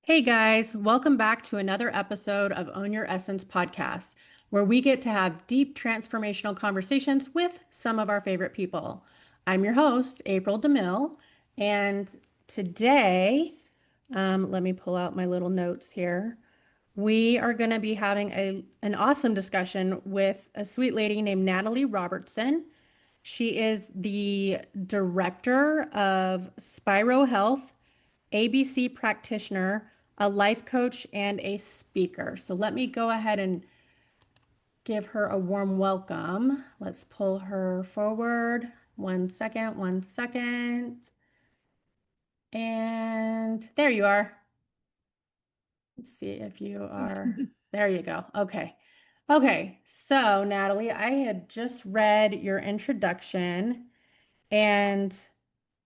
Hey guys, welcome back to another episode of Own Your Essence podcast, where we get to have deep transformational conversations with some of our favorite people. I'm your host, April DeMille, and today, let me pull out my little notes here. We are going to be having an awesome discussion with a sweet lady named Natalie Robertson. She is the director of Spiro Health, ABC practitioner, a life coach, and a speaker. So let me go ahead and give her a warm welcome. Let's pull her forward. 1 second, 1 second. And there you are. Let's see if you are. There you go. Okay. Okay. So, Natalie, I had just read your introduction and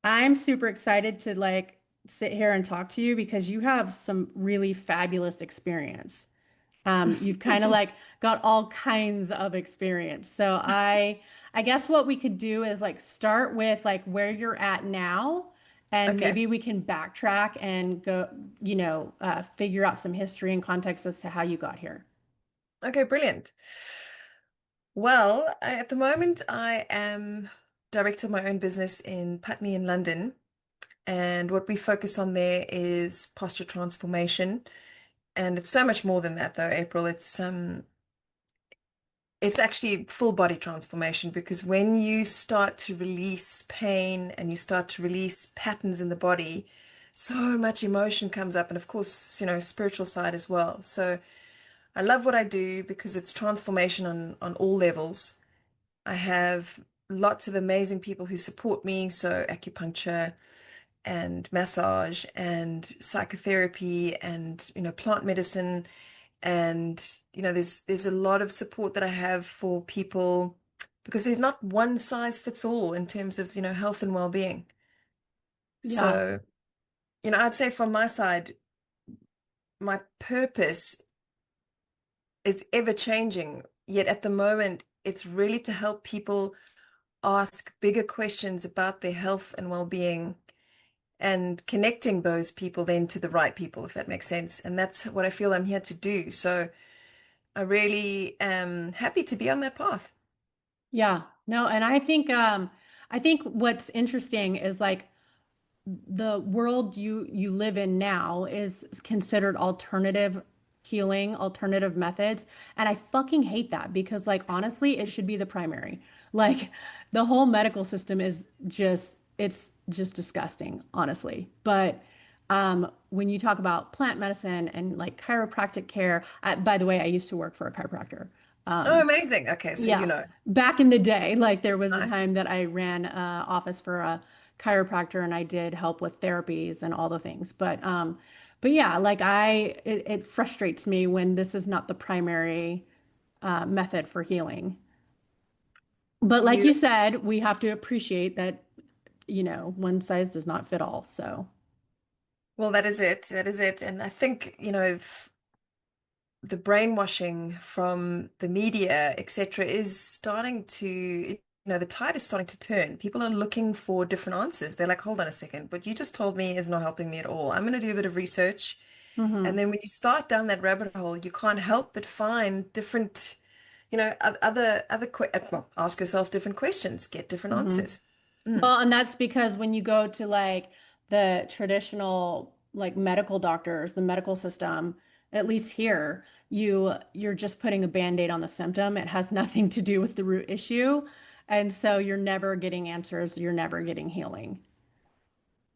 I'm super excited to sit here and talk to you because you have some really fabulous experience. You've kind of got all kinds of experience. So I guess what we could do is start with where you're at now, and Okay. maybe we can backtrack and go, figure out some history and context as to how you got here. Okay, brilliant. Well, at the moment, I am director of my own business in Putney in London. And what we focus on there is posture transformation. And it's so much more than that, though, April. It's actually full body transformation because when you start to release pain and you start to release patterns in the body, so much emotion comes up. And of course, spiritual side as well. So I love what I do because it's transformation on all levels. I have lots of amazing people who support me, so acupuncture and massage and psychotherapy and plant medicine and there's a lot of support that I have for people because there's not one size fits all in terms of health and well-being. Yeah. So I'd say from my side, my purpose is ever changing, yet at the moment it's really to help people ask bigger questions about their health and well-being and connecting those people then to the right people, if that makes sense. And that's what I feel I'm here to do. So I really am happy to be on that path. Yeah. No, and I think what's interesting is the world you live in now is considered alternative healing, alternative methods, and I fucking hate that because honestly, it should be the primary. Like the whole medical system is just it's just disgusting, honestly. But when you talk about plant medicine and chiropractic care, by the way, I used to work for a chiropractor. Oh, Um, amazing. Okay, so yeah, back in the day, there was a nice. time that I ran a office for a chiropractor and I did help with therapies and all the things. But yeah, it frustrates me when this is not the primary method for healing. But like You, you said, we have to appreciate that, one size does not fit all. So well, that is it. That is it. And I think, the brainwashing from the media, etc., is starting to, the tide is starting to turn. People are looking for different answers. They're like, hold on a second, what you just told me is not helping me at all. I'm going to do a bit of research. And mhm. then when you start down that rabbit hole, you can't help but find different, well, ask yourself different questions, get different Hmm. answers. Mm. Well, and that's because when you go to the traditional medical doctors, the medical system, at least here, you're just putting a band-aid on the symptom. It has nothing to do with the root issue. And so you're never getting answers, you're never getting healing.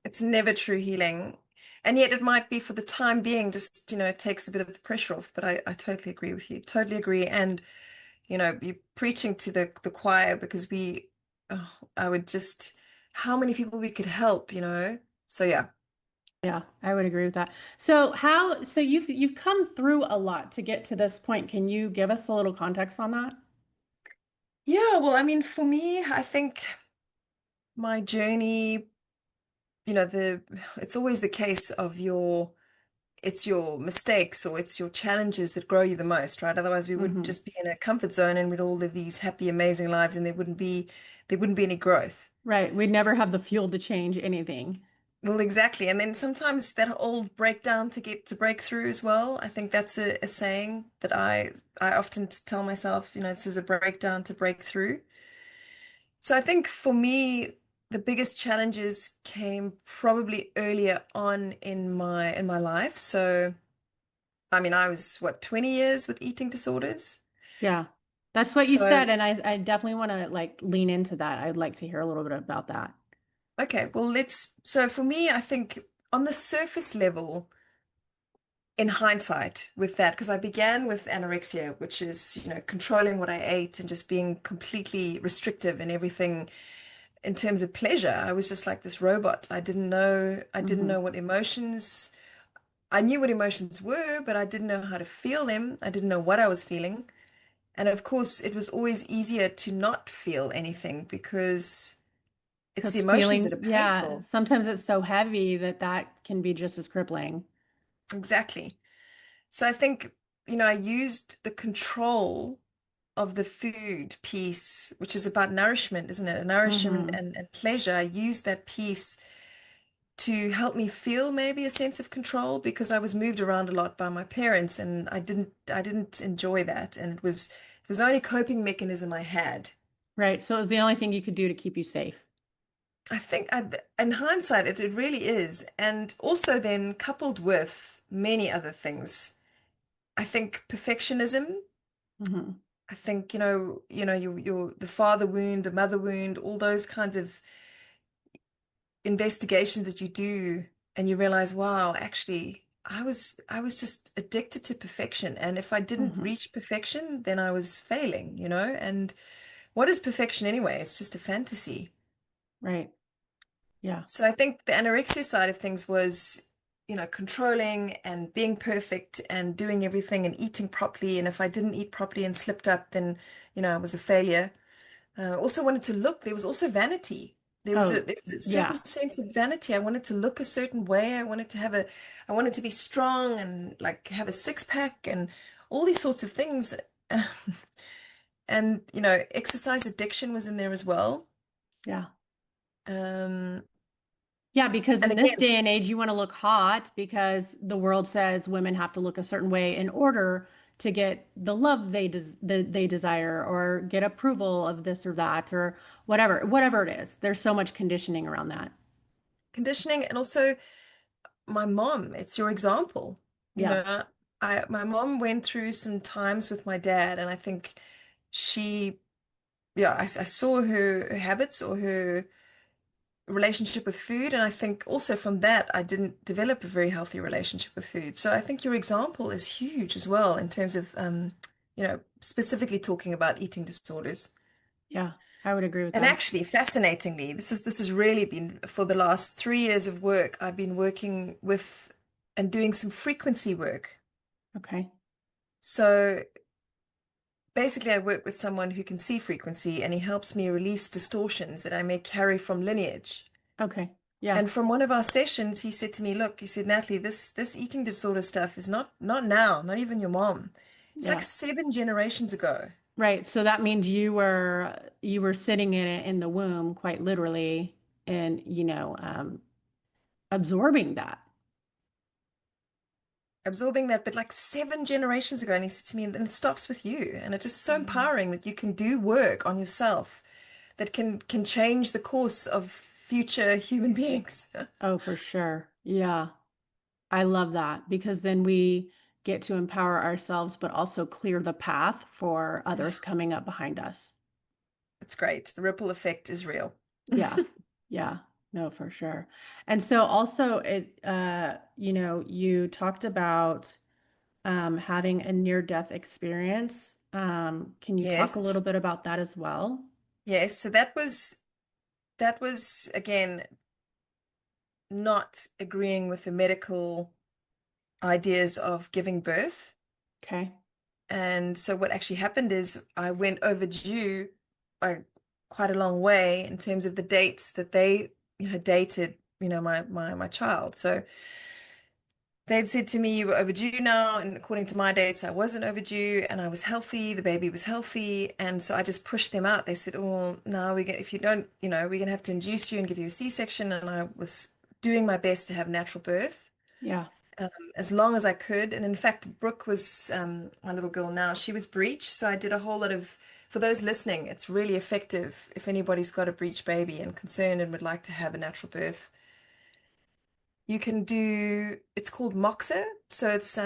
It's never true healing. And yet it might be for the time being, just, it takes a bit of the pressure off. But I totally agree with you. Totally agree. And, you're preaching to the choir because I would just, how many people we could help. So yeah. Yeah, I would agree with that. So you've come through a lot to get to this point. Can you give us a little context on that? Yeah, well, I mean, for me, I think my journey, it's always the case of it's your mistakes or it's your challenges that grow you the most, right? Otherwise, we would Hmm. just be in a comfort zone and we'd all live these happy, amazing lives and there wouldn't be any growth. Right. We'd never have the fuel to change anything. Well, exactly. And then sometimes that old breakdown to get to break through as well. I think that's a saying that I often tell myself, this is a breakdown to break through. So I think for me, the biggest challenges came probably earlier on in my life. So I mean, I was what, 20 years with eating disorders. Yeah. That's what you So said, and I definitely want to like lean into that. I'd like to hear a little bit about that. okay, well, so for me, I think on the surface level, in hindsight with that, because I began with anorexia, which is, controlling what I ate and just being completely restrictive in everything in terms of pleasure. I was just like this robot. I didn't know what emotions, I knew what emotions were, but I didn't know how to feel them. I didn't know what I was feeling. And of course, it was always easier to not feel anything because it's the Because emotions that feeling, are yeah, painful. sometimes it's so heavy that that can be just as crippling. Exactly. So I think, I used the control of the food piece, which is about nourishment, isn't it? Nourishment Hmm. and pleasure. I used that piece to help me feel maybe a sense of control because I was moved around a lot by my parents and I didn't enjoy that. And it was the only coping mechanism I had. Right. So it was the only thing you could do to keep you safe. I think in hindsight, it really is. And also then coupled with many other things. I think perfectionism. Hmm. I think, your the father wound, the mother wound, all those kinds of investigations that you do, and you realize, wow, actually, I was just addicted to perfection. And if I didn't Hmm. reach perfection, then I was failing. And what is perfection anyway? It's just a fantasy. Right. Yeah. So I think the anorexia side of things was, controlling and being perfect and doing everything and eating properly. And if I didn't eat properly and slipped up, then, I was a failure. Also wanted to look. There was also vanity. Oh, There was a certain yeah. sense of vanity. I wanted to look a certain way. I wanted to be strong and like have a six pack and all these sorts of things. And, exercise addiction was in there as well. Yeah. Um, Yeah, because and in this again, day and age, you want to look hot because the world says women have to look a certain way in order to get the love they desire or get approval of this or that or whatever it is. There's so much conditioning around that. conditioning and also my mom, it's your example. You Yeah. know, my mom went through some times with my dad, and I think she, yeah, I saw her habits or her relationship with food, and I think also from that I didn't develop a very healthy relationship with food. So I think your example is huge as well in terms of specifically talking about eating disorders. Yeah. I would agree with And that. actually, fascinatingly, this has really been for the last 3 years of work. I've been working with and doing some frequency work. Okay. So basically, I work with someone who can see frequency, and he helps me release distortions that I may carry from lineage. Okay. Yeah. And from one of our sessions, he said to me, "Look," he said, "Natalie, this eating disorder stuff is not now, not even your mom. It's like Yeah. 7 generations ago." Right. So that means you were sitting in it in the womb, quite literally, and absorbing that. Absorbing that, but like 7 generations ago. And he said to me, and it stops with you. And it's just so Mhm. empowering that you can do work on yourself that can change the course of future human beings. Oh, for sure. Yeah. I love that because then we get to empower ourselves, but also clear the path for others coming up behind us. It's great. The ripple effect is real. Yeah. Yeah. No, for sure. And so also you talked about having a near-death experience. Can you talk a little Yes. bit about that as well? Yes. So that was again not agreeing with the medical ideas of giving birth. Okay. And so what actually happened is I went overdue by quite a long way in terms of the dates that they, dated, my child. So they'd said to me, "You were overdue now," and according to my dates, I wasn't overdue, and I was healthy. The baby was healthy, and so I just pushed them out. They said, "Oh, no, if you don't, we're gonna have to induce you and give you a C-section." And I was doing my best to have natural birth Yeah. um, as long as I could. And in fact, Brooke was my little girl now. She was breech, so I did a whole lot of. For those listening, it's really effective if anybody's got a breech baby and concerned and would like to have a natural birth. You can do, it's called moxa. So it's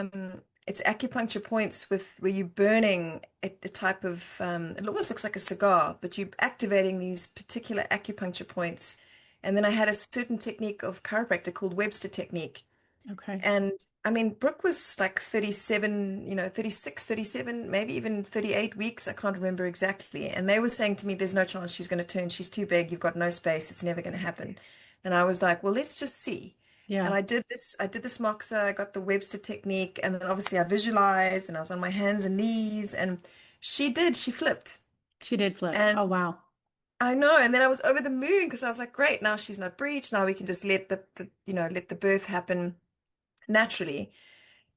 acupuncture points with where you're burning a type of it almost looks like a cigar, but you're activating these particular acupuncture points. And then I had a certain technique of chiropractic called Webster technique. Okay. And I mean, Brooke was like 37, 36, 37, maybe even 38 weeks. I can't remember exactly. And they were saying to me, there's no chance she's going to turn. She's too big. You've got no space. It's never going to happen. And I was like, well, let's just see. And Yeah. I did this moxa, I got the Webster technique, and then obviously I visualized and I was on my hands and knees, and she flipped. She did flip. And Oh, wow. I know, and then I was over the moon because I was like, great, now she's not breech. Now we can just let let the birth happen naturally.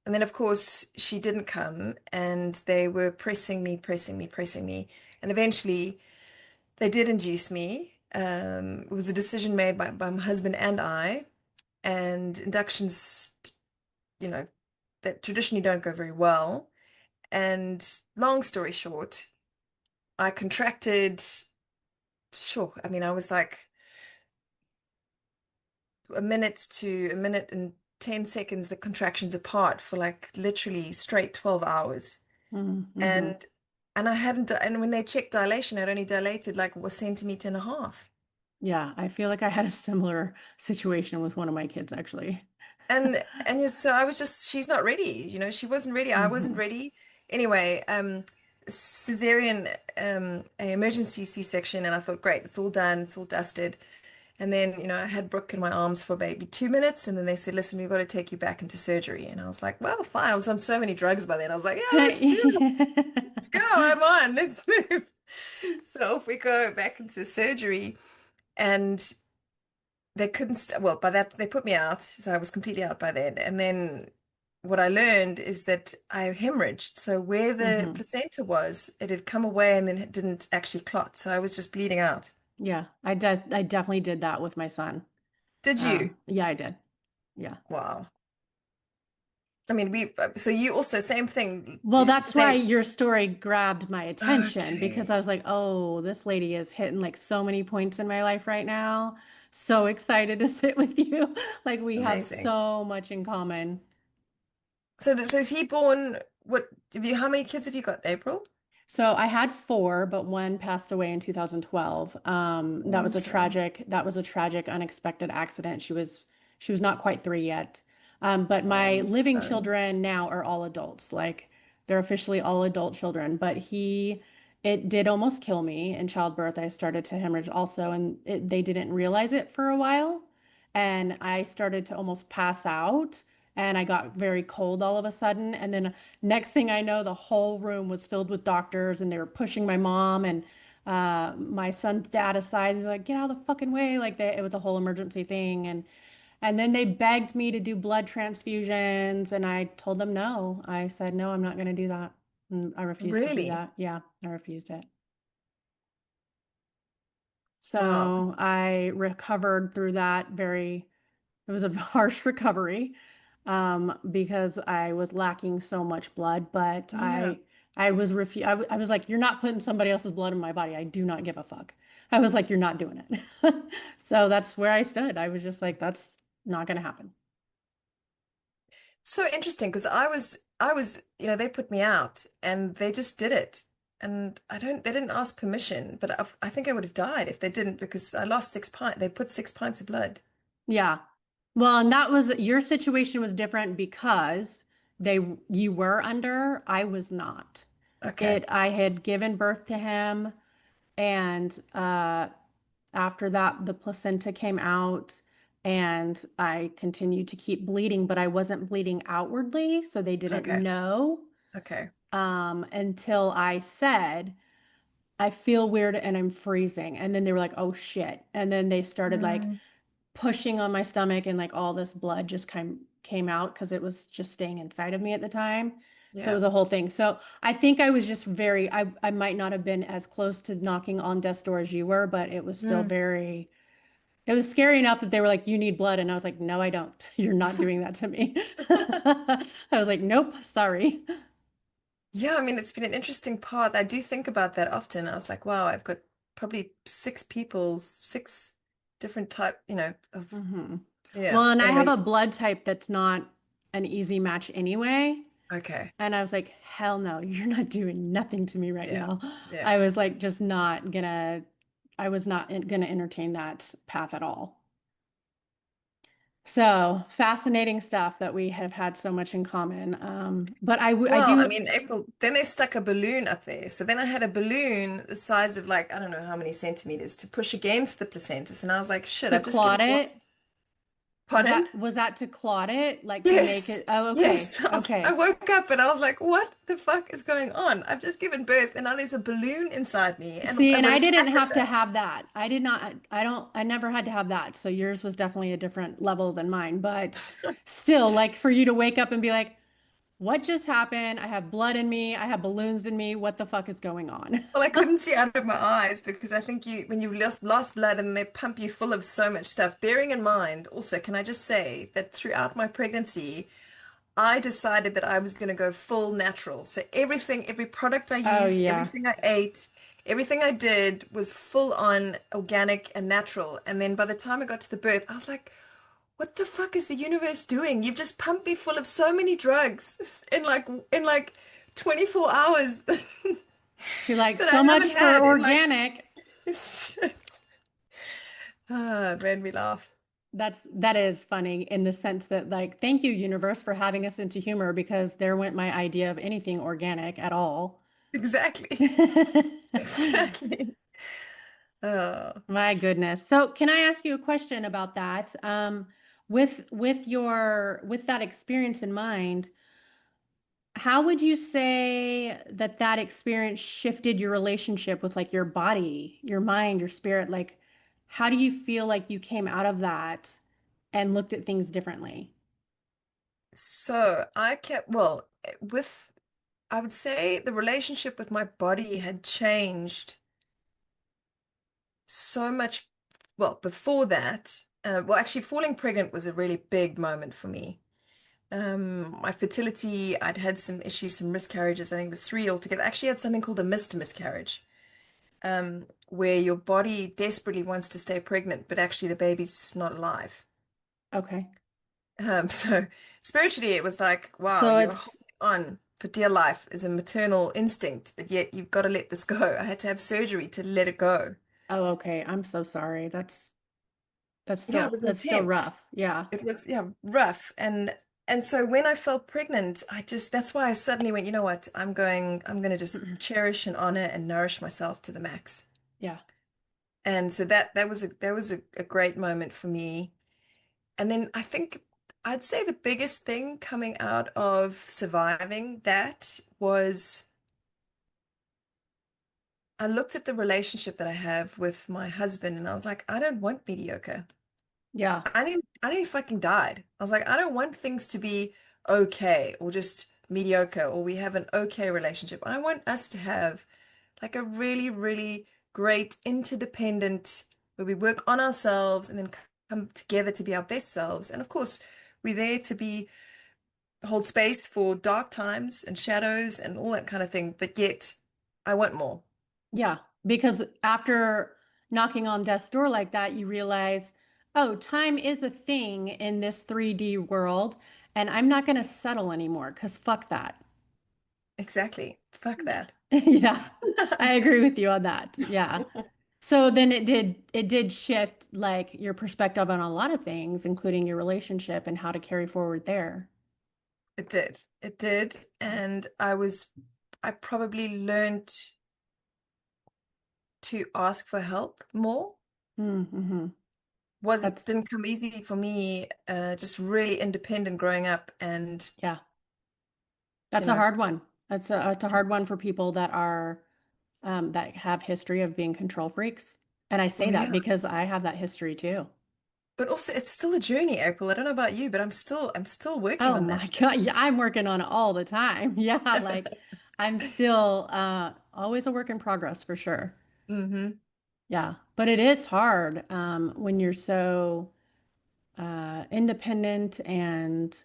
And then, of course, she didn't come, and they were pressing me, pressing me, pressing me. And eventually, they did induce me. It was a decision made by my husband and I. And inductions, you know, that traditionally don't go very well. And long story short, I contracted, sure, I mean, I was like a minute and 10 seconds, the contractions apart for like literally straight 12 hours. Mm-hmm. And I hadn't, and when they checked dilation, I'd only dilated like a centimeter and a half. Yeah, I feel like I had a similar situation with one of my kids actually. So I was just, she's not ready, she wasn't ready, I wasn't Hmm. ready. Anyway, cesarean, a emergency C-section, and I thought, great, it's all done, it's all dusted. And then, I had Brooke in my arms for maybe 2 minutes, and then they said, listen, we've got to take you back into surgery. And I was like, well, fine. I was on so many drugs by then. I was like, yeah, let's do it. Let's go. I'm on. Let's move. So off we go back into surgery. And they couldn't, well, by that, they put me out. So I was completely out by then. And then what I learned is that I hemorrhaged. So where the Hmm. placenta was, it had come away and then it didn't actually clot. So I was just bleeding out. Yeah, I definitely did that with my son. Did you? Yeah, I did. Yeah. Wow. I mean, so you also, same thing, Well, that's why same. your story grabbed my attention because I Okay. was like, oh, this lady is hitting like so many points in my life right now. So excited to sit with you. Like we have Amazing. so much in common. So is he born, how many kids have you got, April? So I had four, but one passed away in 2012. Oh, I'm sorry. That was a tragic, unexpected accident. She was not quite three yet. But Oh, my I'm living sorry. children now are all adults. Like they're officially all adult children. It did almost kill me in childbirth. I started to hemorrhage also, and they didn't realize it for a while. And I started to almost pass out, and I got very cold all of a sudden. And then next thing I know, the whole room was filled with doctors, and they were pushing my mom and my son's dad aside. They're like, "Get out of the fucking way!" It was a whole emergency thing, and then they begged me to do blood transfusions, and I told them no. I said no, I'm not going to do that. And I refused to do Really? that. Yeah, I refused it. Wow. So I recovered through that very it was a harsh recovery because I was lacking so much blood, but Yeah. I was like, you're not putting somebody else's blood in my body. I do not give a fuck. I was like, you're not doing it. So that's where I stood. I was just like, that's not going to happen. So interesting because they put me out and they just did it. And they didn't ask permission, but I think I would have died if they didn't because I lost 6 pints. They put 6 pints of blood. Yeah. Well, and that was your situation was different because you were under, I was not. Okay. I had given birth to him and after that, the placenta came out and I continued to keep bleeding, but I wasn't bleeding outwardly, so they didn't Okay. know Okay. until I said, I feel weird and I'm freezing. And then they were like, oh shit. And then they started like Mm, pushing on my stomach and like all this blood just came out because it was just staying inside of me at the time. So it yeah. was a whole thing. So I think I was just I might not have been as close to knocking on death's door as you were, but it was still Mm. very It was scary enough that they were like, you need blood. And I was like, no, I don't. You're not doing that to me. I was like, nope, sorry. Yeah, I mean, it's been an interesting path. I do think about that often. I was like, wow, I've got probably six different type, of, Hmm. yeah, Well, and I have anyway. a blood type that's not an easy match anyway. Okay. And I was like, hell no, you're not doing nothing to me right Yeah. now. Yeah. I was like, just not gonna, I was not gonna entertain that path at all. So fascinating stuff that we have had so much in common. But I Well, I do mean, April, then they stuck a balloon up there. So then I had a balloon the size of like, I don't know how many centimeters to push against the placentus. And I was like, shit, to I've just given clot you, it. pardon? Was that to clot it, like to make Yes. it? Oh, okay, Yes. I okay. woke up and I was like, what the fuck is going on? I've just given birth and now there's a balloon inside me See, and and with I a didn't have to catheter. have that. I did not, I don't, I never had to have that. So yours was definitely a different level than mine. But still, like for you to wake up and be like, what just happened? I have blood in me. I have balloons in me. What the fuck is going on? Well, I couldn't see out of my eyes because I think when you lost blood and they pump you full of so much stuff, bearing in mind, also, can I just say that throughout my pregnancy, I decided that I was going to go full natural. So everything, every product I Oh, used, yeah. everything I ate, everything I did was full on organic and natural. And then by the time I got to the birth, I was like, what the fuck is the universe doing? You've just pumped me full of so many drugs in like 24 hours that You're like, so I much haven't for had in like organic. shit. Ah, it made me laugh. That is funny in the sense that like, thank you, universe, for having a sense of humor because there went my idea of anything organic at all. Exactly. Exactly. Oh. My goodness. So, can I ask you a question about that? With that experience in mind, how would you say that that experience shifted your relationship with like your body, your mind, your spirit? Like, how do you feel like you came out of that and looked at things differently? So I kept, well, with, I would say the relationship with my body had changed so much. Well, before that, well, actually, falling pregnant was a really big moment for me. My fertility, I'd had some issues, some miscarriages. I think it was three altogether. I actually had something called a missed miscarriage, where your body desperately wants to stay pregnant, but actually the baby's not alive. Okay. So spiritually, it was like, wow, So you're it's, holding on for dear life as a maternal instinct, but yet you've got to let this go. I had to have surgery to let it go. oh, okay. I'm so sorry. Yeah, it was That's still intense. rough. Yeah. It was, yeah, rough. And so when I felt pregnant, that's why I suddenly went, you know what? I'm going to just cherish and honor and nourish myself to the max. Yeah. And so that was a great moment for me. And then I think I'd say the biggest thing coming out of surviving that was I looked at the relationship that I have with my husband and I was like, I don't want mediocre. Yeah. I nearly fucking died. I was like, I don't want things to be okay or just mediocre or we have an okay relationship. I want us to have like a really, really great interdependent where we work on ourselves and then come together to be our best selves. And of course, we're there to be hold space for dark times and shadows and all that kind of thing. But yet, I want more. Yeah, because after knocking on death's door like that, you realize, oh, time is a thing in this 3D world, and I'm not going to settle anymore because fuck that. Exactly. Fuck that. Yeah, I agree with you on that. Yeah. So then it did shift like your perspective on a lot of things, including your relationship and how to carry forward there. It did. It did. And I probably learned to ask for help more. Mm-hmm. Wasn't That's, didn't come easy for me, just really independent growing up and, yeah, you that's a know, hard one. It's a hard one for people that have history of being control freaks. And I say well, that yeah. because I have that history too. But also it's still a journey, April. I don't know about you, but I'm still working Oh on my that God. shit. Yeah, I'm working on it all the time. Yeah, like I'm still always a work in progress for sure. Hmm. Yeah, but it is hard when you're so independent and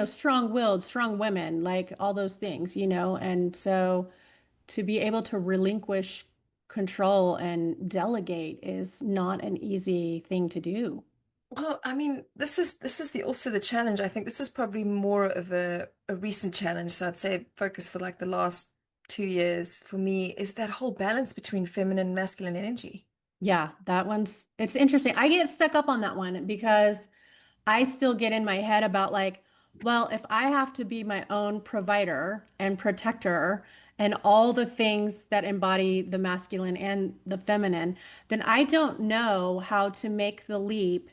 strong-willed, strong women, like all those things, and so to be able to relinquish control and delegate is not an easy thing to do. Well, I mean, this is the also the challenge. I think this is probably more of a recent challenge. So I'd say focus for like the last 2 years for me is that whole balance between feminine and masculine energy. Yeah, it's interesting. I get stuck up on that one because I still get in my head about like, well, if I have to be my own provider and protector and all the things that embody the masculine and the feminine, then I don't know how to make the leap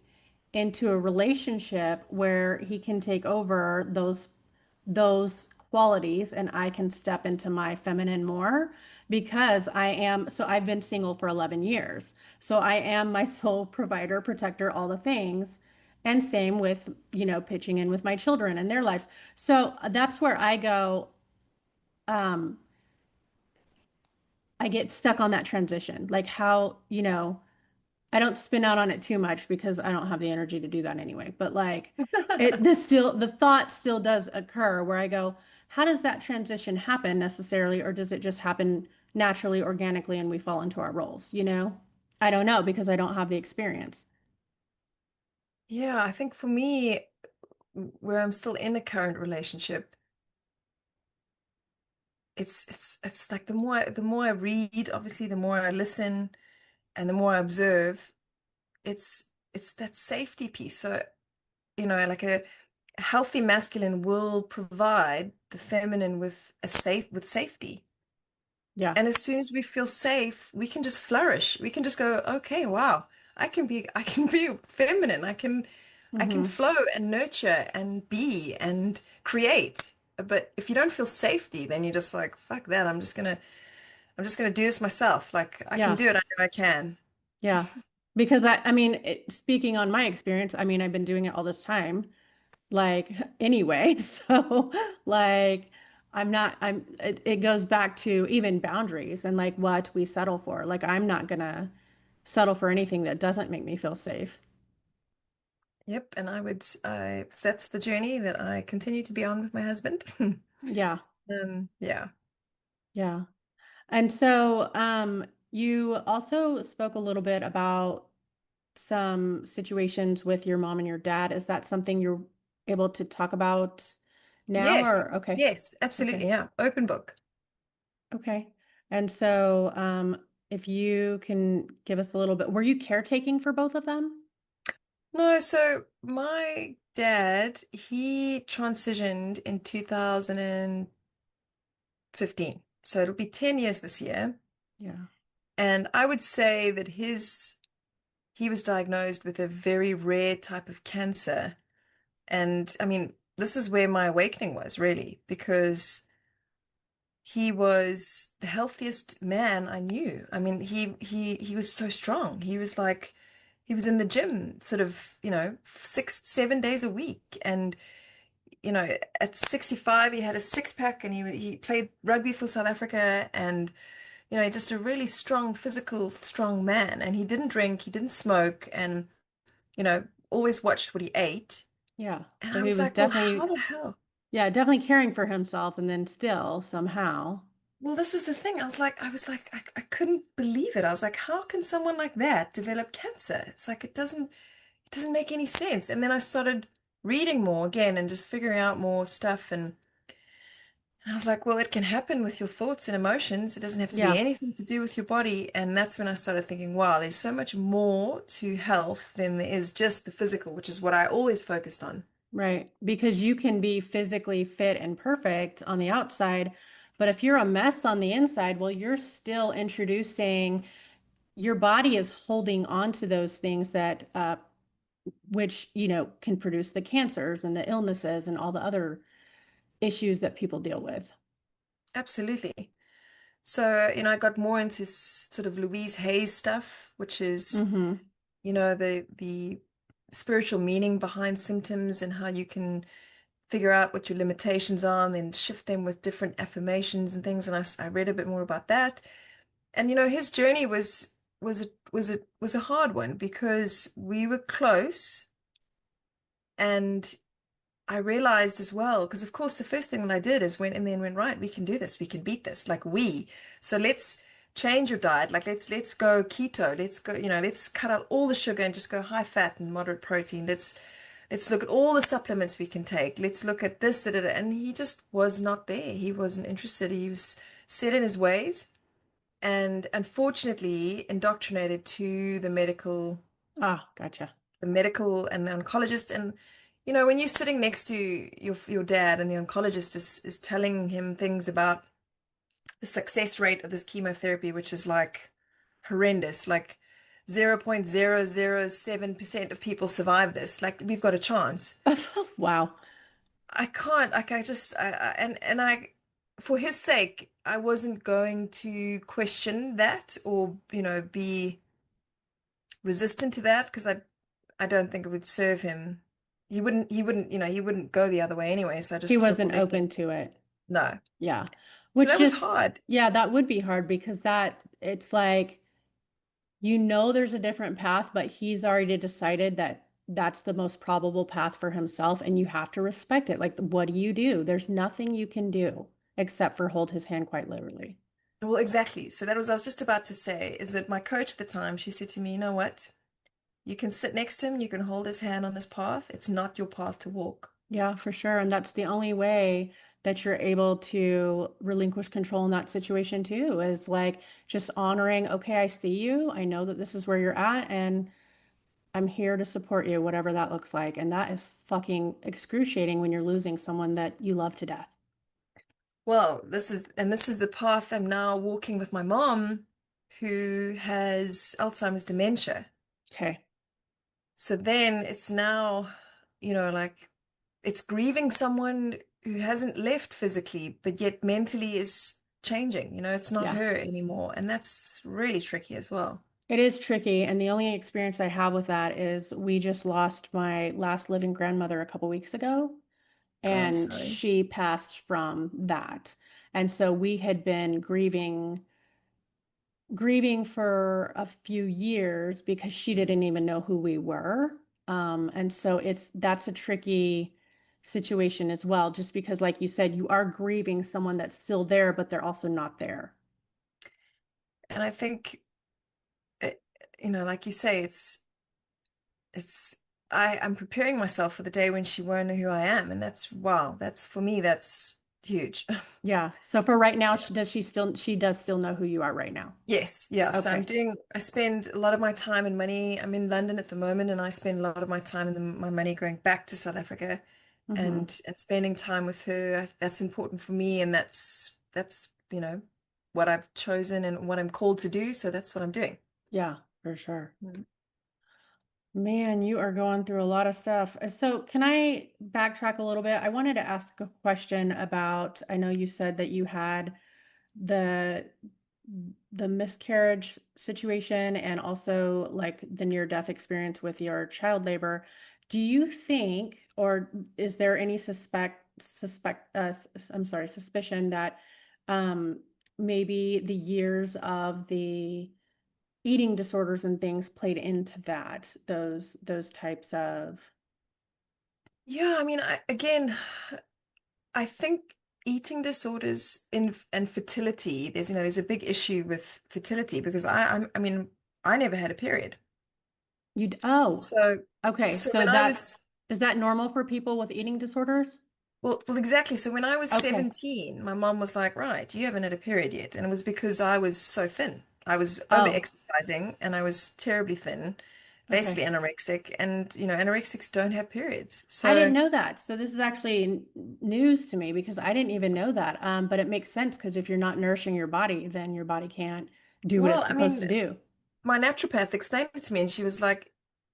into a relationship where he can take over those qualities and I can step into my feminine more because I've been single for 11 years. So I am my sole provider, protector, all the things. And same with, pitching in with my children and their lives. So that's where I go, um, I get stuck on that transition. Like how, I don't spin out on it too much because I don't have the energy to do that anyway. But like the thought still does occur where I go, how does that transition happen necessarily, or does it just happen naturally, organically, and we fall into our roles, I don't know because I don't have the experience. Yeah, I think for me, where I'm still in a current relationship, it's like the more I read, obviously, the more I listen and the more I observe, it's that safety piece. So, like a healthy masculine will provide the feminine with safety. Yeah. And as soon as we feel safe, we can just flourish. We can just go, okay, wow, I can be feminine. I can Hmm. flow and nurture and be and create. But if you don't feel safety, then you're just like, fuck that. I'm just gonna do this myself. Like I can Yeah. do it. I know I can. Yeah. Because I mean, speaking on my experience, I mean, I've been doing it all this time. Like anyway, so like it goes back to even boundaries and like what we settle for. Like I'm not gonna settle for anything that doesn't make me feel safe. Yep, and that's the journey that I continue to be on with my husband. Yeah, Yeah. yeah. And so you also spoke a little bit about some situations with your mom and your dad. Is that something you're able to talk about now Yes. or okay. Yes, absolutely. Okay. Yeah. Open book. Okay. And so, if you can give us a little bit, were you caretaking for both of them? No, so my dad, he transitioned in 2015. So it'll be 10 years this year. Yeah. And I would say that he was diagnosed with a very rare type of cancer. And I mean, this is where my awakening was really, because he was the healthiest man I knew. I mean, he was so strong. He was in the gym sort of, 6, 7 days a week. And, at 65, he had a six pack and he played rugby for South Africa and, just a really strong, physical, strong man. And he didn't drink, he didn't smoke, and, always watched what he ate. Yeah. And So I he was was like, well, how definitely, the hell? yeah, definitely caring for himself and then still somehow. Well, this is the thing. I couldn't believe it. I was like, how can someone like that develop cancer? It's like it doesn't make any sense. And then I started reading more again and just figuring out more stuff. And I was like, well, it can happen with your thoughts and emotions. It doesn't have to be Yeah. anything to do with your body. And that's when I started thinking, wow, there's so much more to health than there is just the physical, which is what I always focused on. Right. Because you can be physically fit and perfect on the outside, but if you're a mess on the inside, well, you're still introducing, your body is holding on to those things that which can produce the cancers and the illnesses and all the other issues that people deal with. Absolutely. So, I got more into sort of Louise Hay's stuff, which is Hmm. the spiritual meaning behind symptoms and how you can figure out what your limitations are and then shift them with different affirmations and things. And I read a bit more about that. And his journey was a hard one because we were close, and I realized as well, because of course the first thing that I did is went in there and went, right, we can do this, we can beat this, like so let's change your diet, like let's go keto, let's go, let's cut out all the sugar and just go high fat and moderate protein. Let's look at all the supplements we can take. Let's look at this, da, da, da. And he just was not there. He wasn't interested. He was set in his ways and unfortunately indoctrinated to Ah, gotcha. the medical and the oncologist. And when you're sitting next to your dad and the oncologist is telling him things about the success rate of this chemotherapy, which is like horrendous, like 0.007% of people survive this. Like we've got a chance. Wow. I can't, like I just and I for his sake, I wasn't going to question that or, be resistant to that because I don't think it would serve him. He wouldn't go the other way anyway. So I He just thought, well, wasn't let me open to it. no. Yeah. So Which that was just, hard. yeah, that would be hard because that it's like, you know, there's a different path, but he's already decided that that's the most probable path for himself, and you have to respect it. Like, what do you do? There's nothing you can do except for hold his hand quite literally. Well, exactly. So that was I was just about to say is that my coach at the time, she said to me, you know what? You can sit next to him, you can hold his hand on this path. It's not your path to walk. Yeah, for sure. And that's the only way that you're able to relinquish control in that situation too, is like just honoring, okay, I see you. I know that this is where you're at, and I'm here to support you, whatever that looks like. And that is fucking excruciating when you're losing someone that you love to death. Well, this is the path I'm now walking with my mom, who has Alzheimer's dementia. Okay. So then it's now, like it's grieving someone who hasn't left physically, but yet mentally is changing. It's not Yeah. her anymore. And that's really tricky as well. It is tricky. And the only experience I have with that is we just lost my last living grandmother a couple weeks ago, Oh, I'm and sorry. she passed from that. And so we had been grieving for a few years because she didn't even know who we were. And so that's a tricky situation as well, just because, like you said, you are grieving someone that's still there, but they're also not there. And I think, uh, like you say, it's, I'm preparing myself for the day when she won't know who I am. And wow, for me, that's huge. Yeah. So for right now, she does still know who you are right now. Yes, yeah. So Okay. I spend a lot of my time and money. I'm in London at the moment, and I spend a lot of my time and my money going back to South Africa Hmm. and spending time with her. That's important for me, and that's what I've chosen and what I'm called to do. So that's what I'm doing. Yeah, for sure. Mm. Man, you are going through a lot of stuff. So, can I backtrack a little bit? I wanted to ask a question about, I know you said that you had the the miscarriage situation and also like the near death experience with your child labor. Do you think, or is there any I'm sorry, suspicion that um maybe the years of the eating disorders and things played into that, those types of, Yeah, I mean, again, I think eating disorders and fertility. There's a big issue with fertility because I mean, I never had a period. oh, So okay. so So when I that was is that normal for people with eating disorders? Well, exactly. So when I was Okay. 17, my mom was like, right, you haven't had a period yet. And it was because I was so thin. I was over Oh, exercising and I was terribly thin, basically okay. anorexic. And, anorexics don't have periods. I didn't So, know that. So this is actually news to me because I didn't even know that. But it makes sense because if you're not nourishing your body, then your body can't do what it's well, I supposed mean, to do. my naturopath explained it to me and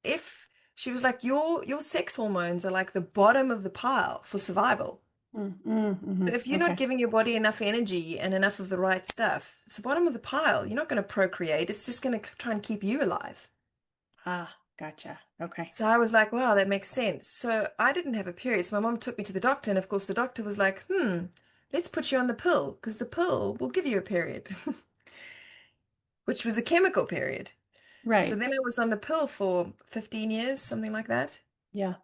if she was like, your sex hormones are like the bottom of the pile for survival. So if you're not Okay. giving your body enough energy and enough of the right stuff, it's the bottom of the pile. You're not going to procreate. It's just going to try and keep you alive. Ah, gotcha. Okay. So I was like, wow, that makes sense. So I didn't have a period. So my mom took me to the doctor, and of course the doctor was like, let's put you on the pill because the pill will give you a period. which was a chemical period. So then Right. I was on the pill for 15 years, something like that. Yeah.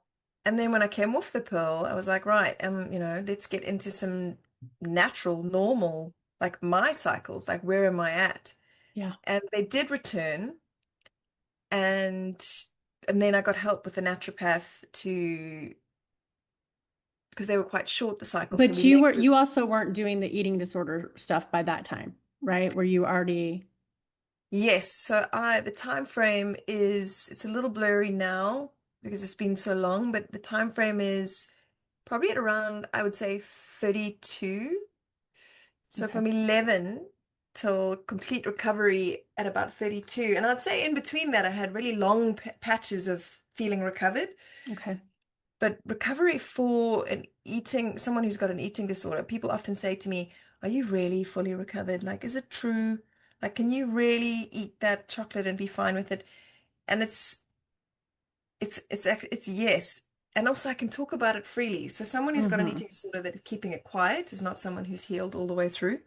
And then when I came off the pill, I was like, right, let's get into some natural, normal, like my cycles, like where am I at? Yeah. And they did return, and and then I got help with a naturopath to because they were quite short, the cycles. So But we measured. you also weren't doing the eating disorder stuff by that time, right? Were you already Yes, so I the time frame is it's a little blurry now because it's been so long, but the time frame is probably at around, I would say, 32. So okay? from 11 till complete recovery at about 32. And I'd say in between that, I had really long patches of feeling recovered. Okay. But recovery for someone who's got an eating disorder, people often say to me, are you really fully recovered? Like, is it true? Like, can you really eat that chocolate and be fine with it? And it's yes. And also I can talk about it freely. So someone who's got an Mm-hmm. eating disorder that is keeping it quiet is not someone who's healed all the way through.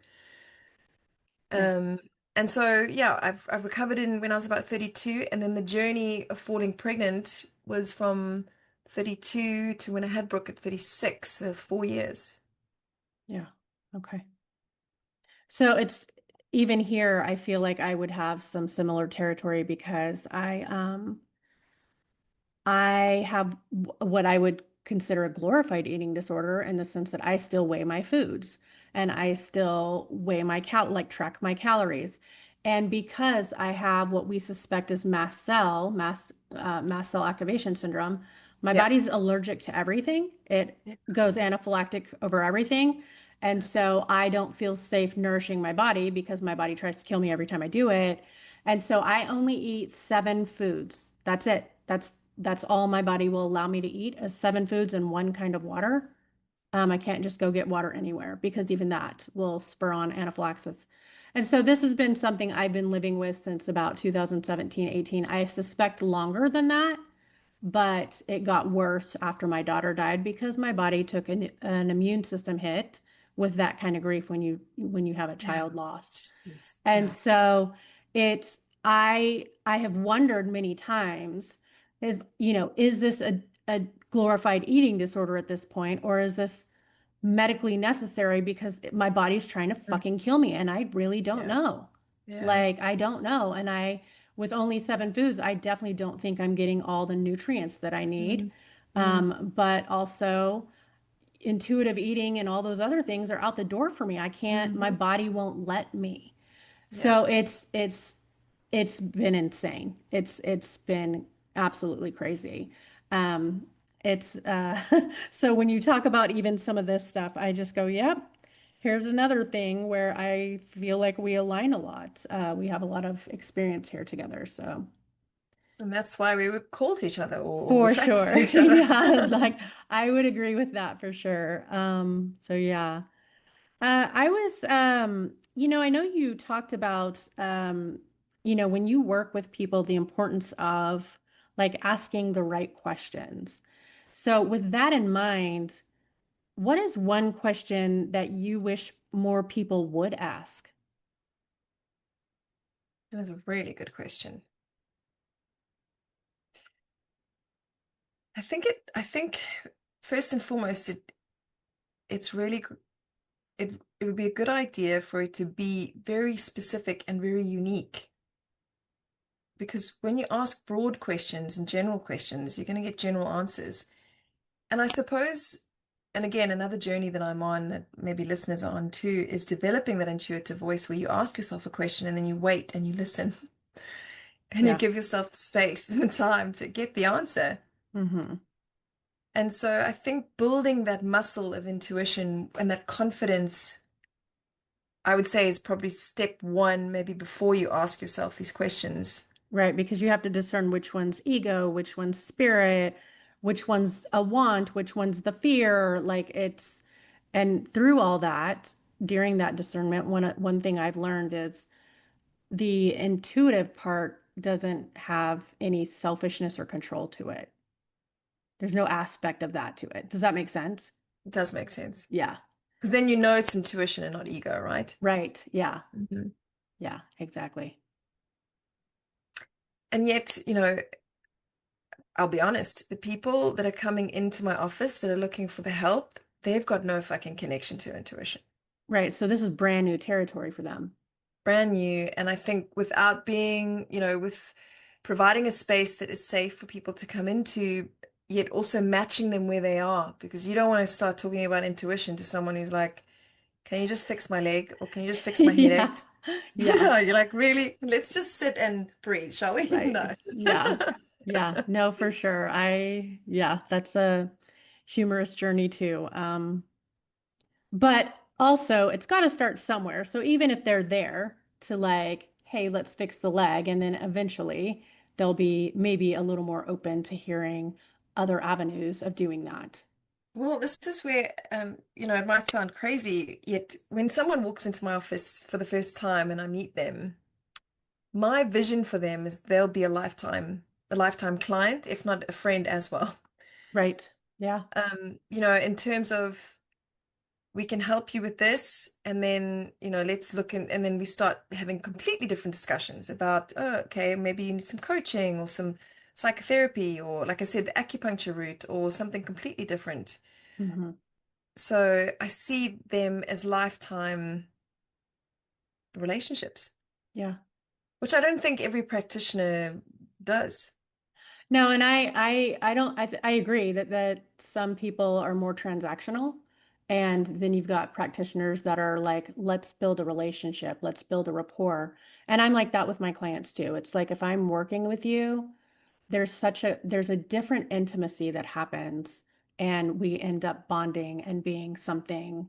Yeah. Um, and so yeah, I've recovered in when I was about 32, and then the journey of falling pregnant was from 32 to when I had Brooke at 36. So that's 4 years. Yeah. Okay. So it's even here, I feel like I would have some similar territory because I have what I would consider a glorified eating disorder in the sense that I still weigh my foods and I still weigh my like track my calories. And because I have what we suspect is mast cell activation syndrome, my Yeah. body's allergic to everything. It Yeah. goes anaphylactic over everything. And That's so I don't feel safe nourishing my body because my body tries to kill me every time I do it. And so I only eat 7 foods. That's it. That's all my body will allow me to eat is 7 foods and one kind of water. I can't just go get water anywhere because even that will spur on anaphylaxis. And so this has been something I've been living with since about 2017, 18. I suspect longer than that, but it got worse after my daughter died because my body took an immune system hit with that kind of grief when you have a yeah. child lost. Jeez. And Yeah. so it's I have wondered many times is this a glorified eating disorder at this point, or is this medically necessary because my body's trying to Mm. fucking kill me and I really don't Yeah. know. Yeah. Like I don't know. And with only 7 foods, I definitely don't think I'm getting all the nutrients that I need. Mm. Mm. But also intuitive eating and all those other things are out the door for me. I can't, my Hmm. body won't let me. Yeah. So it's been insane. It's been absolutely crazy. Um, it's so when you talk about even some of this stuff, I just go, yep. Here's another thing where I feel like we align a lot. We have a lot of experience here together, so And that's why we were called to each other or for attracted sure. to each other. Yeah, like I would agree with that for sure. So yeah. I was, I know you talked about, when you work with people, the importance of like asking the right questions. So, with that in mind, what is one question that you wish more people would ask? That is a really good question. I think first and foremost, it's really it would be a good idea for it to be very specific and very unique. Because when you ask broad questions and general questions, you're going to get general answers. And I suppose, and again, another journey that I'm on that maybe listeners are on too, is developing that intuitive voice where you ask yourself a question and then you wait and you listen and you Yeah. give yourself the space and the time to get the answer. Hmm. And so I think building that muscle of intuition and that confidence, I would say, is probably step one, maybe before you ask yourself these questions. Right, because you have to discern which one's ego, which one's spirit, which one's a want, which one's the fear. And through all that, during that discernment, one thing I've learned is the intuitive part doesn't have any selfishness or control to it. There's no aspect of that to it. Does that make sense? It does make sense. Yeah. Because then you know it's intuition and not ego, right? Right. Yeah. Mhm. Yeah, exactly. And yet, I'll be honest, the people that are coming into my office that are looking for the help, they've got no fucking connection to intuition. Right. So this is brand new territory for them. Brand new. And I think without being, with providing a space that is safe for people to come into, yet also matching them where they are, because you don't want to start talking about intuition to someone who's like, can you just fix my leg? Or can you just fix my Yeah. headache? Yeah. You're like, really? Let's just sit and breathe, shall we? Right. No. Yeah. Yeah. No, for sure. Yeah, that's a humorous journey too. But also it's got to start somewhere. So even if they're there to like, hey, let's fix the leg, and then eventually they'll be maybe a little more open to hearing other avenues of doing that. Well, this is where, it might sound crazy, yet when someone walks into my office for the first time and I meet them, my vision for them is they'll be a lifetime client, if not a friend as well. Right. Yeah. In terms of we can help you with this, and then, let's look and then we start having completely different discussions about, oh, okay, maybe you need some coaching or some psychotherapy, or like I said, the acupuncture route or something completely different. Hmm. So I see them as lifetime relationships, Yeah. which I don't think every practitioner does. No, and I don't I agree that some people are more transactional, and then you've got practitioners that are like, let's build a relationship, let's build a rapport. And I'm like that with my clients too. It's like if I'm working with you, there's a different intimacy that happens, and we end up bonding and being something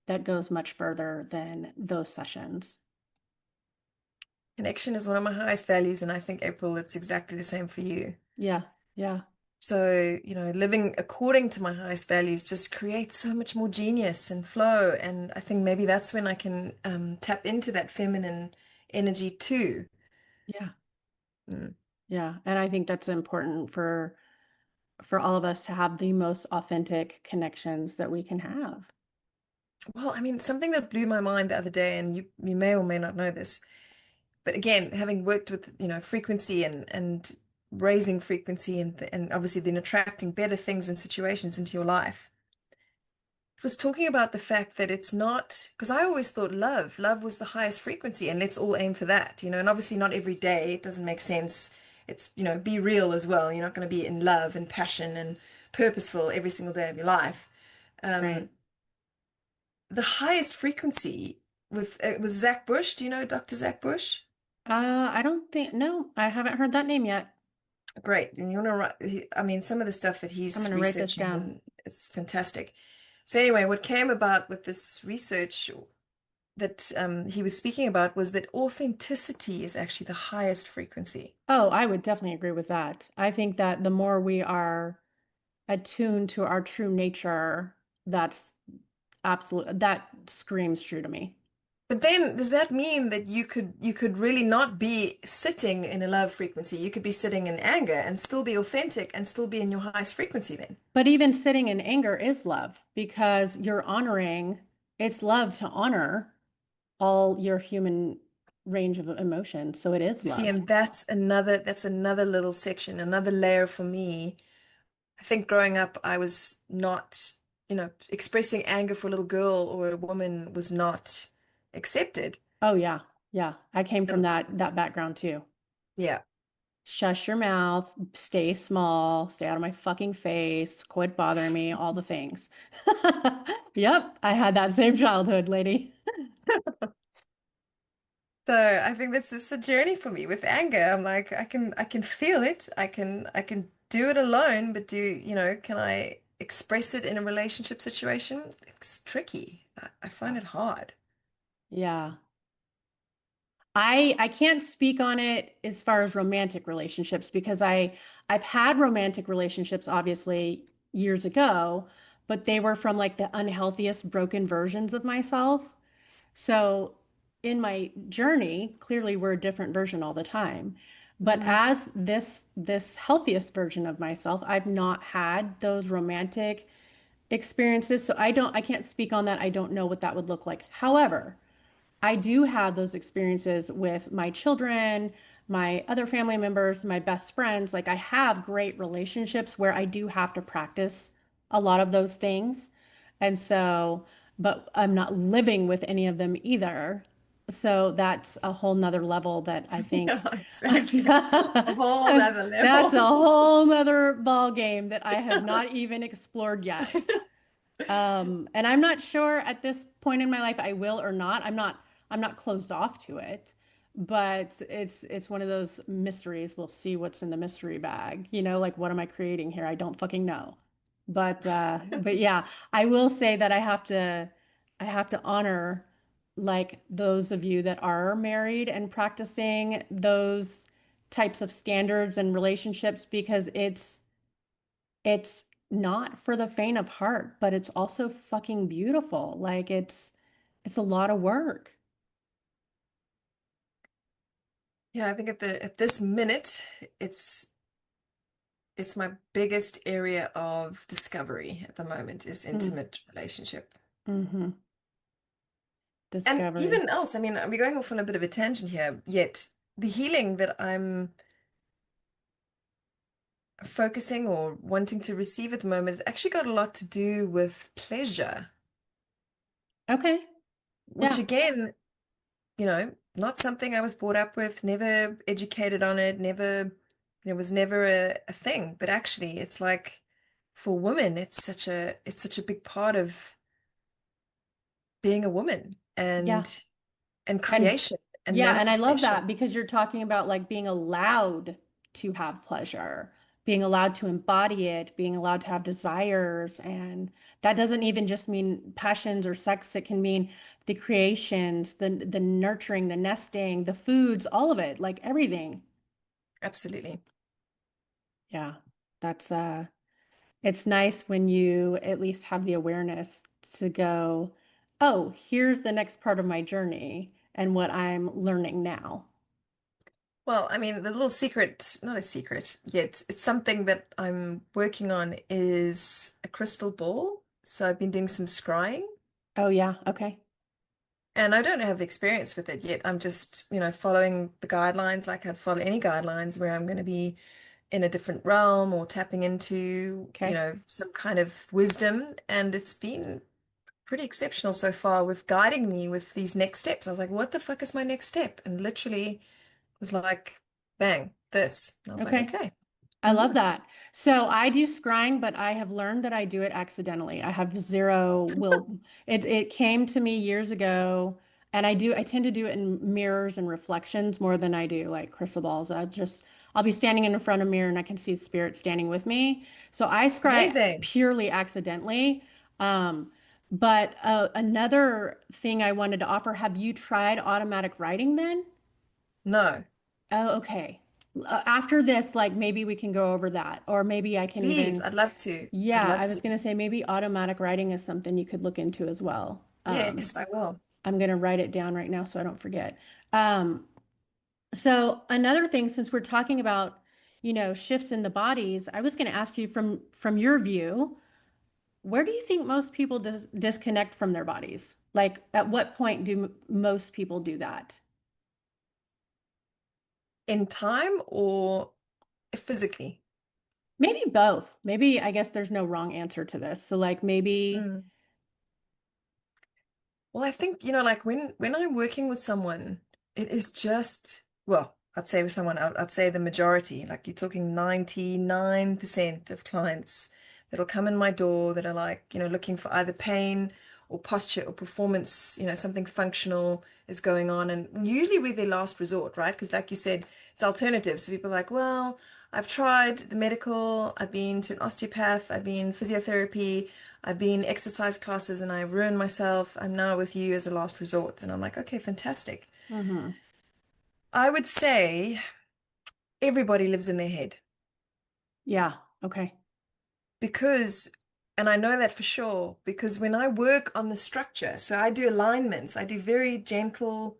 that goes much further than those sessions. Connection is one of my highest values, and I think, April, it's exactly the same for you. Yeah. Yeah. So, living according to my highest values just creates so much more genius and flow. And I think maybe that's when I can tap into that feminine energy too. Yeah. Mm. Yeah. And I think that's important for all of us to have the most authentic connections that we can have. Well, I mean, something that blew my mind the other day, and you may or may not know this, but again, having worked with, frequency and raising frequency and obviously then attracting better things and situations into your life. It was talking about the fact that it's not, because I always thought love was the highest frequency and let's all aim for that, and obviously not every day, it doesn't make sense. It's, be real as well. You're not going to be in love and passion and purposeful every single day of your life. Right. Um, the highest frequency with it was Zach Bush. Do you know Dr. Zach Bush? I don't think, no, I haven't heard that name yet. Great. And you want to write, I mean, some of the stuff that I'm he's going to write this researching, down. and it's fantastic. So anyway, what came about with this research that he was speaking about was that authenticity is actually the highest frequency. Oh, I would definitely agree with that. I think that the more we are attuned to our true nature, that's absolute, that screams true to me. But then does that mean that you could really not be sitting in a love frequency? You could be sitting in anger and still be authentic and still be in your highest frequency then. But even sitting in anger is love because you're honoring, it's love to honor all your human range of emotions. So it is You see, love. and that's another little section, another layer for me. I think growing up, I was not, expressing anger for a little girl or a woman was not accepted. Oh yeah. Yeah. I came from And that background too. yeah. Shush your mouth, stay small, stay out of my fucking face, quit bothering me, all the things. Yep, I had that same childhood, lady. So I think this is a journey for me with anger. I'm like, I can feel it. I can do it alone, but can I express it in a relationship situation? It's tricky. I find Yeah. it hard. Yeah. I can't speak on it as far as romantic relationships because I've had romantic relationships obviously years ago, but they were from like the unhealthiest broken versions of myself. So in my journey, clearly we're a different version all the time. But Mm. as this healthiest version of myself, I've not had those romantic experiences. So I can't speak on that. I don't know what that would look like. However, I do have those experiences with my children. my other family members, my best friends, like I have great relationships where I do have to practice a lot of those things. And so, but I'm not living with any of them either. So that's a whole nother level that I think Yeah, exactly. A whole other that's a level. whole nother ball game that I have not even explored yet. And I'm not sure at this point in my life I will or not. I'm not closed off to it, but it's one of those mysteries. We'll see what's in the mystery bag. Like what am I creating here? I don't fucking know. But yeah, I will say that I have to honor like those of you that are married and practicing those types of standards and relationships because it's not for the faint of heart, but it's also fucking beautiful. Like it's a lot of work. Yeah, I think at this minute, it's it's my biggest area of discovery at the moment is Mm, intimate relationship. hmm. And Discovery. even else, I mean, we're going off on a bit of a tangent here, yet the healing that I'm focusing or wanting to receive at the moment has actually got a lot to do with pleasure, Okay. which Yeah. again, not something I was brought up with, never educated on it, never, was never a thing. But actually, it's like for women, it's such a big part of being a woman Yeah. and And creation and yeah, and I love manifestation. that because you're talking about like being allowed to have pleasure, being allowed to embody it, being allowed to have desires. And that doesn't even just mean passions or sex. It can mean the creations, the nurturing, the nesting, the foods, all of it, like everything. Absolutely. Yeah. That's it's nice when you at least have the awareness to go, oh, here's the next part of my journey and what I'm learning now. Well, I mean, the little secret, not a secret yet, it's something that I'm working on is a crystal ball. So I've been doing some scrying. Oh, yeah. Okay. And I don't have experience with it yet. I'm just, following the guidelines like I'd follow any guidelines where I'm going to be in a different realm or tapping into, Okay. some kind of wisdom. And it's been pretty exceptional so far with guiding me with these next steps. I was like, what the fuck is my next step? And literally was like, bang, this. And I was like, Okay. okay. I love that. So I do scrying, but I have learned that I do it accidentally. I have zero will. It came to me years ago, and I tend to do it in mirrors and reflections more than I do like crystal balls. I'll be standing in front of a mirror and I can see the spirit standing with me. So I scry Amazing. purely accidentally. Um, but another thing I wanted to offer, have you tried automatic writing then? No, Oh, okay. After this, like maybe we can go over that, or maybe I can please. even, I'd love to. I'd yeah, love I was to. going to say maybe automatic writing is something you could look into as well. Yes, I will. I'm going to write it down right now so I don't forget. Um, so another thing, since we're talking about, shifts in the bodies, I was going to ask you from your view, where do you think most people disconnect from their bodies? Like, at what point do most people do that? In time or physically? Maybe both. Maybe I guess there's no wrong answer to this. So like maybe. Mm. Well, I think, like when I'm working with someone, it is just, well, I'd say with someone, I'd say the majority, like you're talking 99% of clients that'll come in my door that are like, looking for either pain or posture or performance, something functional is going on. And usually we're their last resort, right? Because like you said, it's alternatives. So people are like, well, I've tried the medical, I've been to an osteopath, I've been physiotherapy, I've been exercise classes and I ruined myself. I'm now with you as a last resort. And I'm like, okay, fantastic. Hmm. I would say everybody lives in their head Yeah. Okay. because, and I know that for sure, because when I work on the structure, so I do alignments, I do very gentle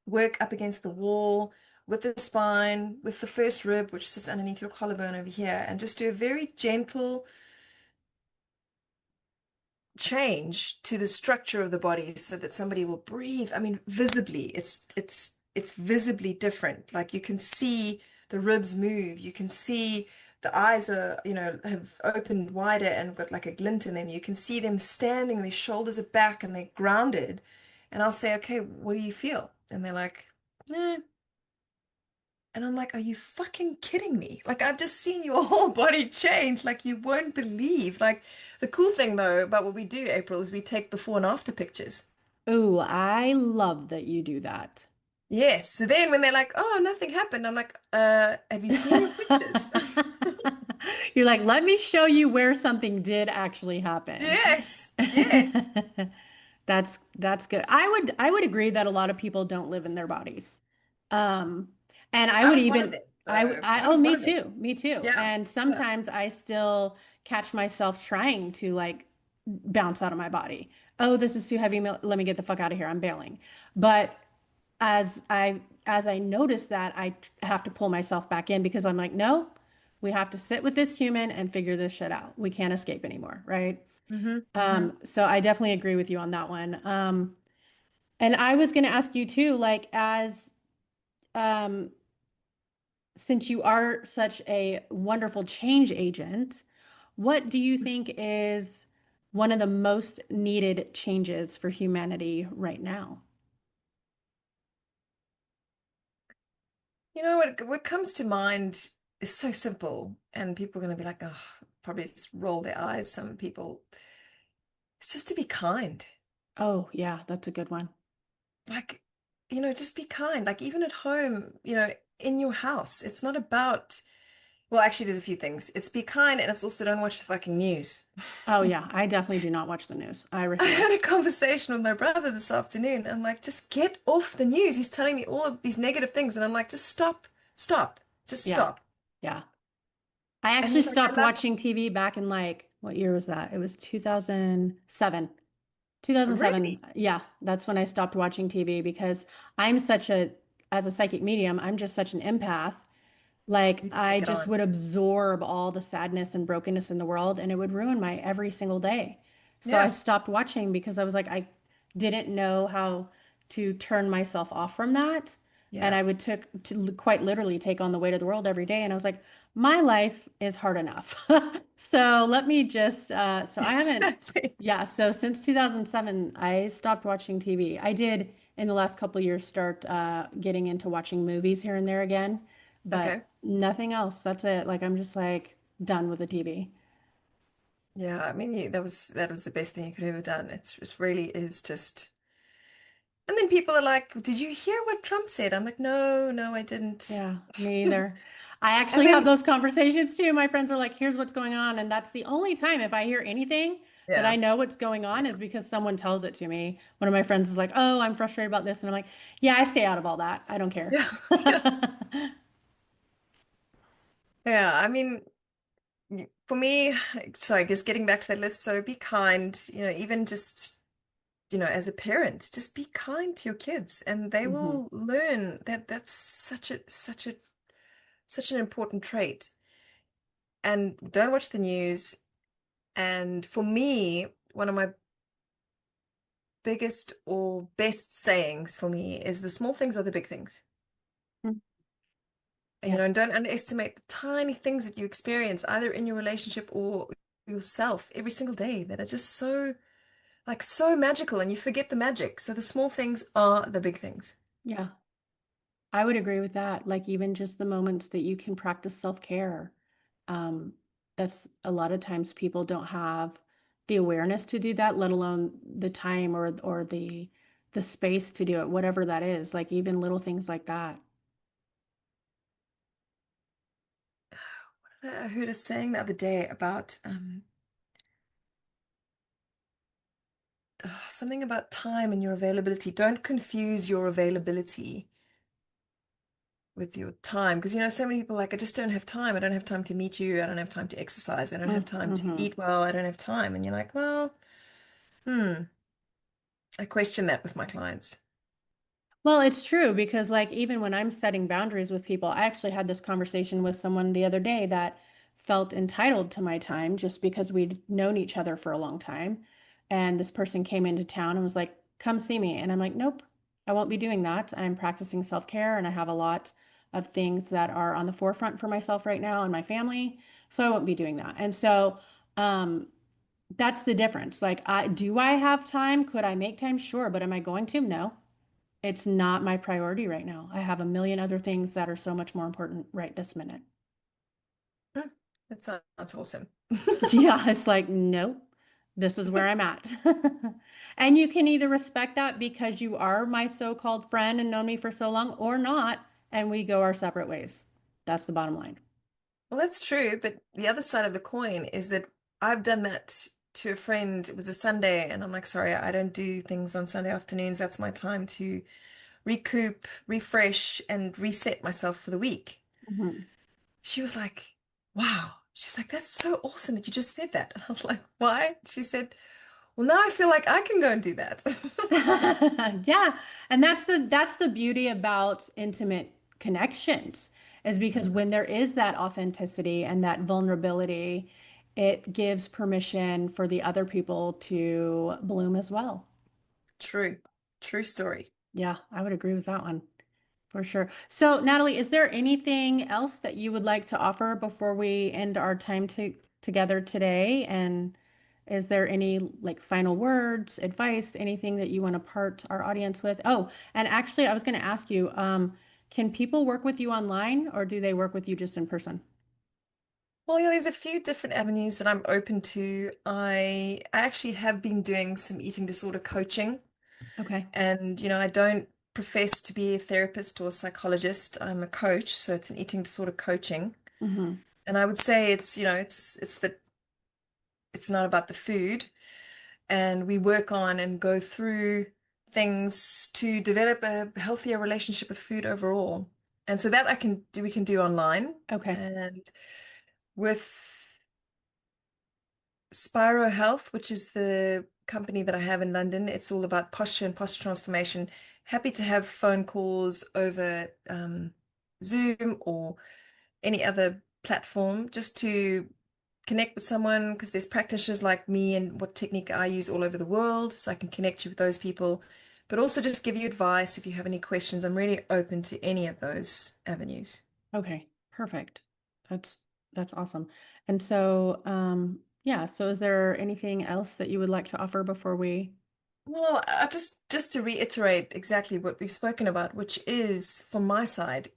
work up against the wall with the spine, with the first rib, which sits underneath your collarbone over here, and just do a very gentle change to the structure of the body so that somebody will breathe. I mean, visibly, it's it's visibly different. Like you can see the ribs move. You can see the eyes are, have opened wider and got like a glint in them. You can see them standing, their shoulders are back and they're grounded. And I'll say, okay, what do you feel? And they're like, eh. And I'm like, are you fucking kidding me? Like, I've just seen your whole body change. Like, you won't believe. Like, the cool thing though about what we do, April, is we take before and after pictures. Ooh, I love that you do that. Yes. So then when they're like, oh, nothing happened, I'm like, have you seen your pictures? You're like, let me show you where something did actually happen. Yes. Yes. That's good. I would agree that a lot of people don't live in their bodies. Um, and I I would was one of even them. So I oh, was one me of them. too. Me too. Yeah. And Yeah. sometimes I still catch myself trying to like bounce out of my body. Oh, this is too heavy. Let me get the fuck out of here. I'm bailing. But as I notice that, I have to pull myself back in because I'm like, no, we have to sit with this human and figure this shit out. We can't escape anymore, right? Hmm. Hmm. So I definitely agree with you on that one. And I was going to ask you too, like um, since you are such a wonderful change agent, what do you think is one of the most needed changes for humanity right now? What comes to mind is so simple, and people are going to be like, oh, probably just roll their eyes. Some people, it's just to be kind. Oh, yeah, that's a good one. Like, just be kind. Like, even at home, in your house, it's not about, well, actually, there's a few things. It's be kind, and it's also don't watch the fucking news. Oh, yeah, I definitely do not watch the news. I I had a refuse. conversation with my brother this afternoon. I'm like, just get off the news. He's telling me all of these negative things, and I'm like, just stop, stop, just Yeah, stop. yeah. I And actually he's like, I stopped love, watching TV back in like, what year was that? It was 2007. 2007. really? Yeah, that's when I stopped watching TV because I'm such a, as a psychic medium, I'm just such an empath. Like You I take it just on. would absorb all the sadness and brokenness in the world and it would ruin my every single day. So I Yeah, stopped watching because I was like, I didn't know how to turn myself off from that. And yeah. I would took to quite literally take on the weight of the world every day. And I was like, my life is hard enough. So let me just, so I haven't, Exactly. yeah. So since 2007, I stopped watching TV. I did in the last couple of years start getting into watching movies here and there again, but Okay. nothing else. That's it. Like I'm just like done with the TV. Yeah, I mean, that was the best thing you could have ever done. It really is just. And then people are like, "Did you hear what Trump said?" I'm like, "No, no, I didn't." Yeah, me either. I And actually have then, those conversations too. My friends are like, here's what's going on. And that's the only time if I hear anything that I yeah, know what's going on is because someone tells it to me. One of my friends is like, oh, I'm frustrated about this. And I'm like, yeah, I stay out of all that. I don't care. yeah, yeah, yeah. I mean, for me, sorry, just getting back to that list. So be kind. Even just as a parent, just be kind to your kids, and they Hmm. will learn that that's such an important trait. And don't watch the news. And for me, one of my biggest or best sayings for me is the small things are the big things. And, Yeah. and don't underestimate the tiny things that you experience either in your relationship or yourself every single day that are just so, like, so magical and you forget the magic. So the small things are the big things. Yeah. I would agree with that. Like even just the moments that you can practice self-care. Um, that's a lot of times people don't have the awareness to do that, let alone the time or the space to do it, whatever that is. Like even little things like that. I heard a saying the other day about something about time and your availability. Don't confuse your availability with your time because so many people are like, I just don't have time. I don't have time to meet you. I don't have time to exercise. I don't have time to Mm-hmm. eat well. I don't have time. And you're like, well, hmm. I question that with my clients. Well, it's true because like even when I'm setting boundaries with people, I actually had this conversation with someone the other day that felt entitled to my time just because we'd known each other for a long time. And this person came into town and was like, "Come see me." And I'm like, "Nope. I won't be doing that. I'm practicing self-care and I have a lot of things that are on the forefront for myself right now and my family. So I won't be doing that. And so um, that's the difference. Like, do I have time? Could I make time? Sure. But am I going to? No. It's not my priority right now. I have a million other things that are so much more important right this minute. Hmm, that sounds awesome. Yeah, it's like, nope, this is where I'm at. And you can either respect that because you are my so-called friend and known me for so long or not, and we go our separate ways. That's the bottom line. Well, that's true, but the other side of the coin is that I've done that to a friend. It was a Sunday, and I'm like, sorry, I don't do things on Sunday afternoons. That's my time to recoup, refresh, and reset myself for the week. Mhm. She was like, wow. She's like, that's so awesome that you just said that. And I was like, why? She said, well, now I feel like I can go and do that. Yeah, and that's the beauty about intimate connections is because when there is that authenticity and that vulnerability, it gives permission for the other people to bloom as well. True, true story. Yeah, I would agree with that one for sure. So, Natalie, is there anything else that you would like to offer before we end our time together today? And is there any like final words, advice, anything that you want to part our audience with? Oh, and actually, I was going to ask you, can people work with you online or do they work with you just in person? Well, yeah, there's a few different avenues that I'm open to. I actually have been doing some eating disorder coaching, Okay. and I don't profess to be a therapist or a psychologist. I'm a coach, so it's an eating disorder coaching. Hmm. And I would say it's not about the food, and we work on and go through things to develop a healthier relationship with food overall. And so that we can do online. Okay. And with Spiro Health, which is the company that I have in London, it's all about posture and posture transformation. Happy to have phone calls over Zoom or any other platform just to connect with someone because there's practitioners like me and what technique I use all over the world, so I can connect you with those people, but also just give you advice if you have any questions. I'm really open to any of those avenues. Okay. Perfect. That's that's awesome. And so, yeah, so is there anything else that you would like to offer before we Well, I just to reiterate exactly what we've spoken about, which is from my side,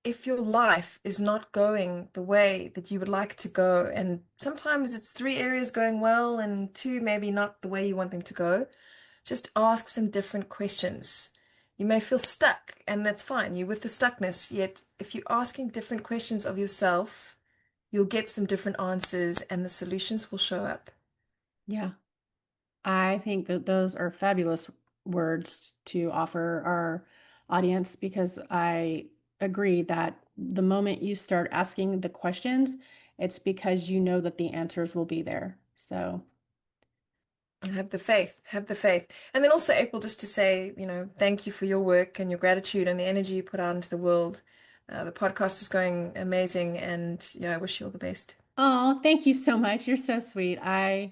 if your life is not going the way that you would like to go, and sometimes it's three areas going well and two maybe not the way you want them to go, just ask some different questions. You may feel stuck, and that's fine. You're with the stuckness, yet if you're asking different questions of yourself, you'll get some different answers and the solutions will show up. Yeah, I think that those are fabulous words to offer our audience because I agree that the moment you start asking the questions, it's because you know that the answers will be there. So, Have the faith, have the faith. And then also, April, just to say, thank you for your work and your gratitude and the energy you put out into the world. The podcast is going amazing, and yeah, I wish you all the best. oh, thank you so much. You're so sweet. I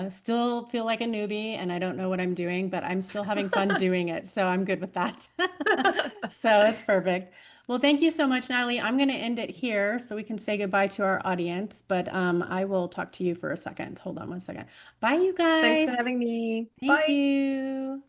still feel like a newbie and I don't know what I'm doing, but I'm still having fun doing it. So I'm good with that. So it's perfect. Well, thank you so much, Natalie. I'm going to end it here so we can say goodbye to our audience, but I will talk to you for a second. Hold on one second. Bye, you Thanks for guys. having me. Thank Bye. you.